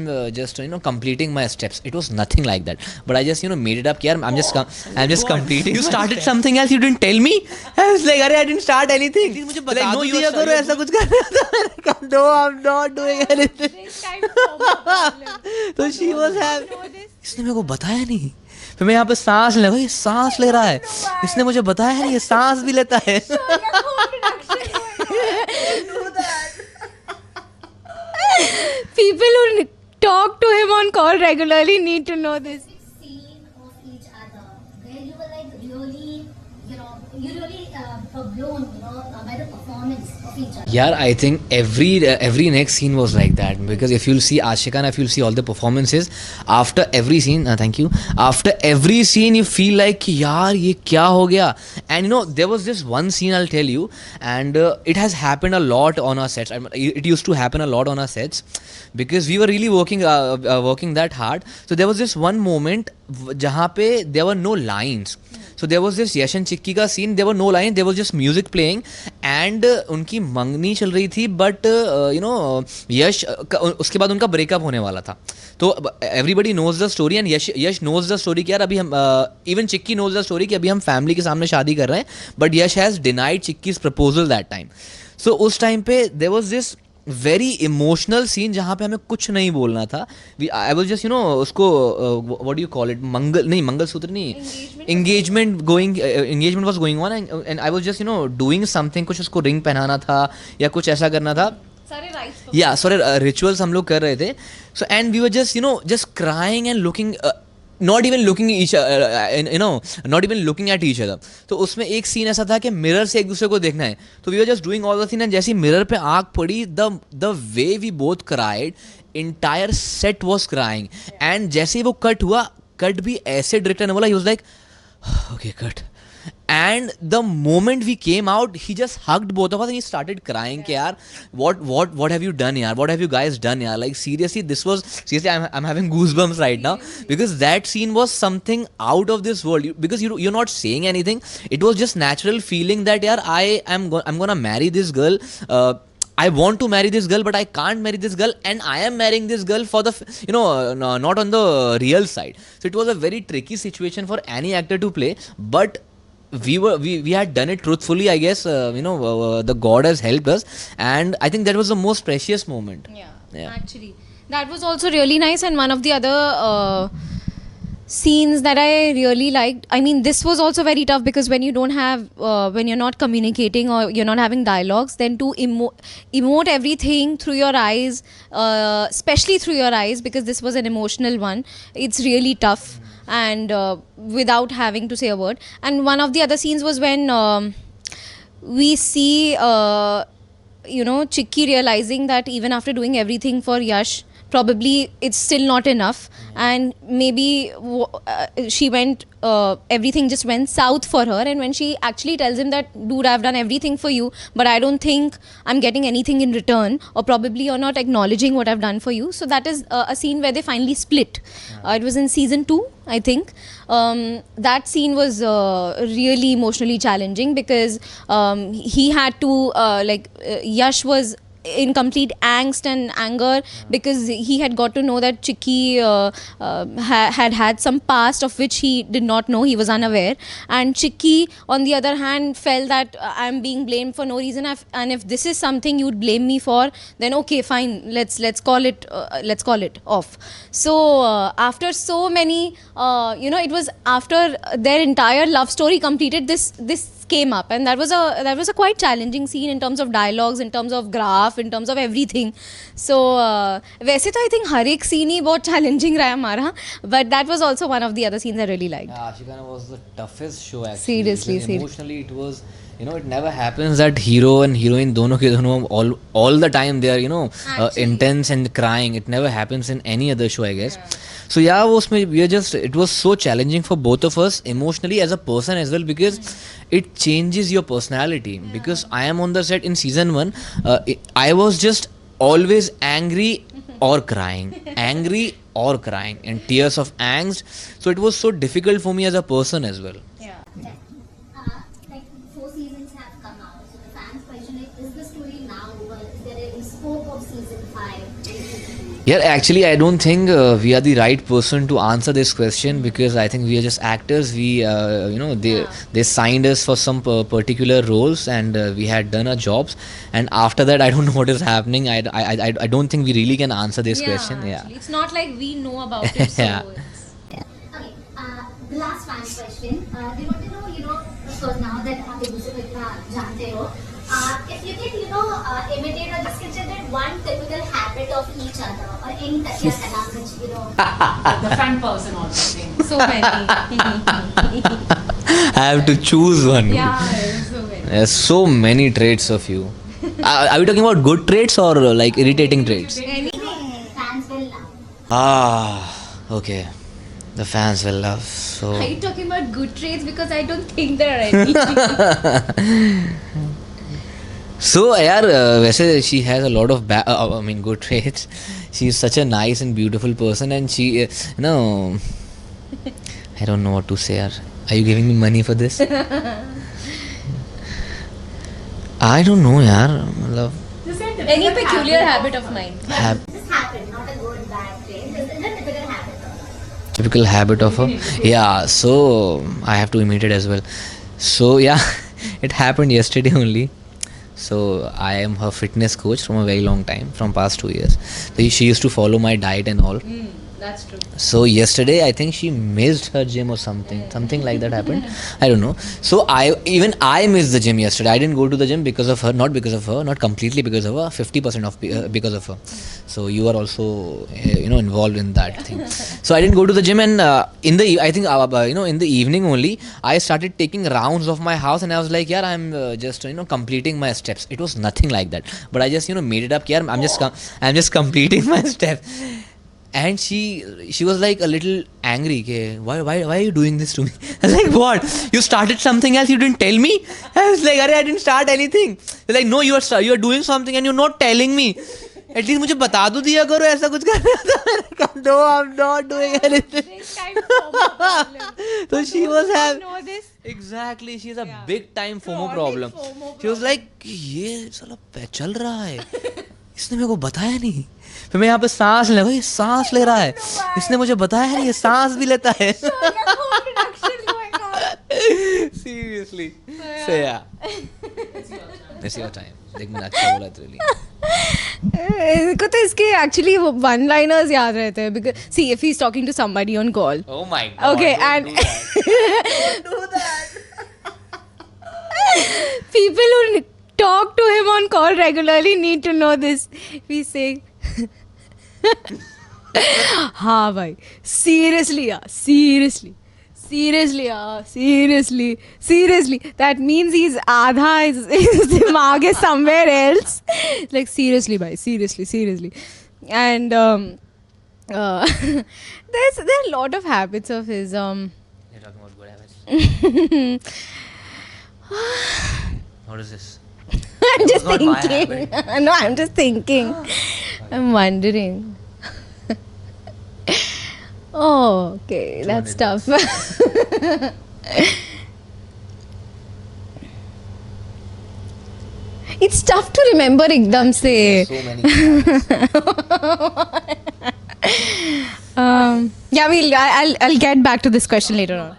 I'm just completing my steps. It was nothing like that. But I just made it up. Yaar, I'm just completing. You started something else. You didn't tell me. I was like, I didn't start anything. मुझे Like, बता no, दो you दिया करो ऐसा कुछ कर. No, I'm not doing anything. तो she was having. इसने मेरे को बताया नहीं. फिर मैं यहाँ पे सांस ले, ये सांस ले रहा है. इसने मुझे बताया नहीं, ये सांस भी लेता है. People who talk to him on call regularly need to know this. Scene of each other where you were like really, you really were blown, by the performance of each other. Yeah, I think every next scene was like that, because if you'll see Ashika, if you'll see all the performances after every scene, thank you. After every scene, you feel like, yaar, ye kya ho gaya? And there was this one scene I'll tell you, and it has happened a lot on our sets. It used to happen a lot on our sets, because we were really working that hard. So there was this one moment jahan pe there were no lines. So there was this Yash and Chikki का scene. There were no lines. There was just music playing, and उनकी मंगनी चल रही थी. But यश उसके बाद उनका breakup होने वाला था. तो everybody knows the story, and Yash knows the story कि यार अभी हम even Chikki knows the story कि अभी हम family के सामने शादी कर रहे हैं. But Yash has denied Chikki's proposal that time. So उस time पे there was this very emotional scene जहाँ पे हमें कुछ नहीं बोलना था. आई वाज जस्ट उसको what do you call it, mangalsutra नहीं, engagement was going on, and I was just doing something. कुछ उसको रिंग पहनाना था या कुछ ऐसा करना था. सारे रिचुअल्स हम लोग कर रहे थे. So and we were just crying and looking, not even looking at each other. तो उसमें एक सीन ऐसा था कि मिरर से एक दूसरे को देखना है. तो we were just doing all the scene, and जैसे ही मिरर पे आँख पड़ी, the way we both cried, entire set was crying. And जैसे ही वो कट हुआ, कट भी ऐसे डायरेक्टर ने बोला, he was like, okay, cut. And the moment we came out, he just hugged both of us and he started crying. Yaar, what have you done, yaar? What have you guys done, yaar? Like seriously, I'm having goosebumps right now, because that scene was something out of this world. Because you're not saying anything. It was just natural feeling that yaar, I'm gonna marry this girl. I want to marry this girl, but I can't marry this girl, and I am marrying this girl for the not on the real side. So it was a very tricky situation for any actor to play, but we had done it truthfully, I guess. The God has helped us, and I think that was the most precious moment. Yeah. Actually, that was also really nice. And one of the other scenes that I really liked, I mean, this was also very tough, because when you don't have when you're not communicating or you're not having dialogues, then to emote everything through your eyes, especially through your eyes, because this was an emotional one, it's really tough. And without having to say a word. And one of the other scenes was when we see Chikki realizing that even after doing everything for Yash, probably it's still not enough, and maybe she went everything just went south for her. And when she actually tells him that, dude, I've done everything for you, but I don't think I'm getting anything in return, or probably you're not acknowledging what I've done for you. So that is a scene where they finally split. It was in season 2, I think. That scene was really emotionally challenging, because he had to Yash was in complete angst and anger, because he had got to know that Chikki had some past of which he did not know, he was unaware. And Chikki, on the other hand, felt that I'm being blamed for no reason, and if this is something you'd blame me for, then okay, fine, let's call it off. So after so many, it was after their entire love story completed, this came up, and that was a quite challenging scene in terms of dialogues, in terms of graph, in terms of everything. So वैसे तो I think हर एक scene ही बहुत challenging रहा हमारा, but that was also one of the other scenes I really liked. Ashikana was the toughest show actually. Seriously. Emotionally it was, it never happens that hero and heroine दोनों के दोनों all the time they are intense and crying. It never happens in any other show, I guess. So yeah, it was so challenging for both of us emotionally as a person as well, because it changes your personality. Because I am on the set in season 1, I was just always angry or crying, and tears of angst. So it was so difficult for me as a person as well. Like 4 seasons have come out, so the fans question, is the story now over? Is there any scope of season 5? Yeah, actually, I don't think we are the right person to answer this question, because I think we are just actors. We, they signed us for some particular roles, and we had done our jobs. And after that, I don't know what is happening. I don't think we really can answer this question. Yeah. Actually, it's not like we know about it. So Yeah. Okay, the last fan question. They want to know, of course, now that आप एक दूसरे को इतना जानते हो, if you can, imitate or just consider one typical habit of each other or any that you have, which, The front person also. so many. I have to choose one. Yeah, so many. There's so many traits of you. Are we talking about good traits or like irritating traits? fans will love. Okay. The fans will love. So. Are you talking about good traits? Because I don't think there are any. So, यार वैसे she has a lot of good traits. She is such a nice and beautiful person, and she I don't know what to say, yaar. Are you giving me money for this? I don't know, yaar. मतलब Any peculiar habit of mine? This happened, not a good, bad trait. This is a typical typical habit. habit of her. Yeah, so I have to imitate as well. So yeah, it happened yesterday only. So I am her fitness coach from a very long time, from past 2 years. So she used to follow my diet and all. That's true. So yesterday I think she missed her gym or something like that happened. I don't know. So I missed the gym yesterday. I didn't go to the gym because of her, not completely because of her, 50% of because of her. So you are also involved in that thing. So I didn't go to the gym, and in the evening only I started taking rounds of my house, and I was like, yeah, I'm just completing my steps. It was nothing like that, but I just made it up. Yeah, I'm just completing my steps. And she was like a little angry. Ke, why are you doing this to me? I was like, what? You started something else, you didn't tell me? I was like, I didn't start anything. They're like, no, you are doing something and you're not telling me. At least मुझे बता दो दिया करो ऐसा कुछ करना था. No, I'm not doing anything. This kind of FOMO problem. So she was having know this? exactly. She's a big time FOMO problem. She was like, ये साला चल रहा है. इसने मेरे को बताया नहीं. फिर मैं यहाँ पे सांस ले, भाई सांस ले रहा है. इसने मुझे बताया नहीं, ये सांस भी लेता है. Seriously. So yeah. It's your time. देख मैंने अच्छा बोला तेरे लिए. इसको तो इसके actually one liners याद रहते हैं, because see if he's talking to somebody on call. Oh my god. Okay, don't and do that. people who talk to him on call regularly need to know this. We say, हाँ भाई, seriously यार, seriously. That means he's आधा his दिमाग is somewhere else. Like seriously भाई, seriously. And there are a lot of habits of his. You're talking about good habits. What is this? I'm just was not my thinking. No, I'm just thinking. I'm wondering. Oh, okay. That's tough. It's tough to remember ekdam se. So many habits. Yeah, I'll get back to this question later on.